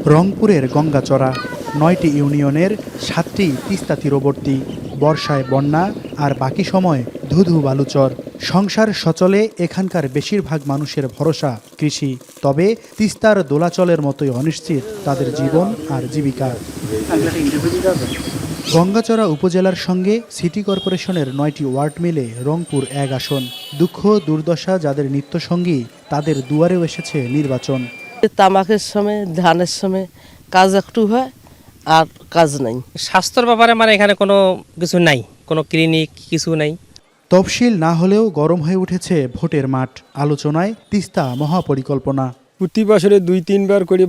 রংপুরের গঙ্গাচড়া ৯টি ইউনিয়নের ৭টি তিস্তা তীরবর্তী। বর্ষায় বন্যা আর বাকি সময় ধুধু বালুচর। সংসার সচলে এখানকার বেশিরভাগ মানুষের ভরসা কৃষি। তবে তিস্তার দোলাচলের মতোই অনিশ্চিত তাদের জীবন আর জীবিকা। গঙ্গাচড়া উপজেলার সঙ্গে সিটি কর্পোরেশনের ৯টি ওয়ার্ড মিলে রংপুর ১ আসন। দুঃখ দুর্দশা যাদের নিত্যসঙ্গী, তাদের দুয়ারেও এসেছে নির্বাচন। তামাকের সময় ধানের সময় কাজ একটু হয় আর কাজ নাই। স্বাস্থ্যের ব্যাপারে এখানে কোনো কিছু নাই, কোনো ক্লিনিক কিছু নাই। তফসিল না হলেও গরম হয়ে উঠেছে ভোটের মাঠ। আলোচনায় তিস্তা মহাপরিকল্পনা। প্রতি বছরে ২-৩ বার করে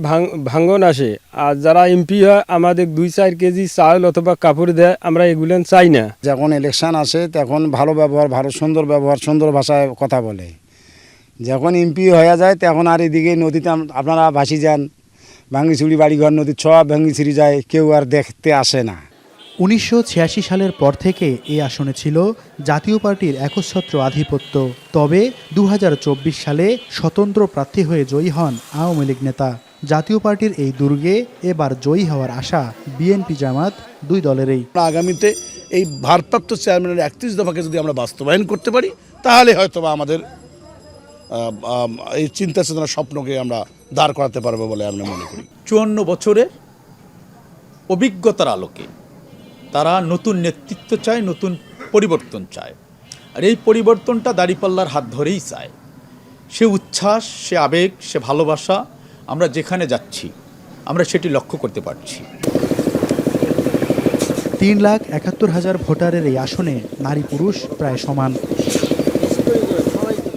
ভাঙন আসে, আর যারা এমপি হয় আমাদের ২-৪ কেজি চাল অথবা কাপড় দেয়, আমরা এগুলো চাই না। যখন ইলেকশন আসে তখন ভালো ব্যবহার, ভালো সুন্দর ব্যবহার, সুন্দর ভাষায় কথা বলে। যখন এমপি হয়ে যায় তখন আর এদিকে নদীতে আপনারা ভাসি যান, ভাঙ্গিছড়ি বাড়িঘর নদীর সব ভাঙ্গিছড়ি যায়, কেউ আর দেখতে আসে না। ১৯৮৬ সালের পর থেকে এই আসনে ছিল জাতীয় পার্টির একচ্ছত্র আধিপত্য। তবে ২০২৪ সালে স্বতন্ত্র প্রার্থী হয়ে জয়ী হন আওয়ামী লীগ নেতা। জাতীয় পার্টির এই দুর্গে এবার জয়ী হওয়ার আশা বিএনপি জামাত দুই দলেরই। আগামীতে এই ভারপ্রাপ্ত চেয়ারম্যানের ৩১ দফাকে যদি আমরা বাস্তবায়ন করতে পারি, তাহলে হয়তো আমাদের এই চিন্তা চেতনা স্বপ্নকে আমরা দাঁড় করাতে পারবো বলে আমরা মনে করি। ৫৪ বছরের অভিজ্ঞতার আলোকে তারা নতুন নেতৃত্ব চায়, নতুন পরিবর্তন চায়। আর এই পরিবর্তনটা দাঁড়িপাল্লার হাত ধরেই চায়। সে উচ্ছ্বাস, সে আবেগ, সে ভালোবাসা আমরা যেখানে যাচ্ছি আমরা সেটি লক্ষ্য করতে পারছি। ৩,৭১,০০০ ভোটারের এই আসনে নারী পুরুষ প্রায় সমান।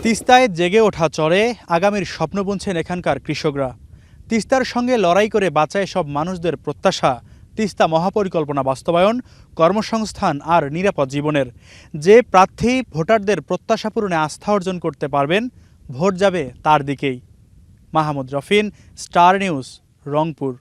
তিস্তায় জেগে ওঠা চরে আগামীর স্বপ্ন বুনছেন এখানকার কৃষকরা। তিস্তার সঙ্গে লড়াই করে বাঁচায় সব মানুষদের প্রত্যাশা তিস্তা মহাপরিকল্পনা বাস্তবায়ন, কর্মসংস্থান আর নিরাপদ জীবনের। যে প্রার্থী ভোটারদের প্রত্যাশা পূরণে আস্থা অর্জন করতে পারবেন, ভোট যাবে তার দিকেই। Mahmud Rafin, star news, Rangpur.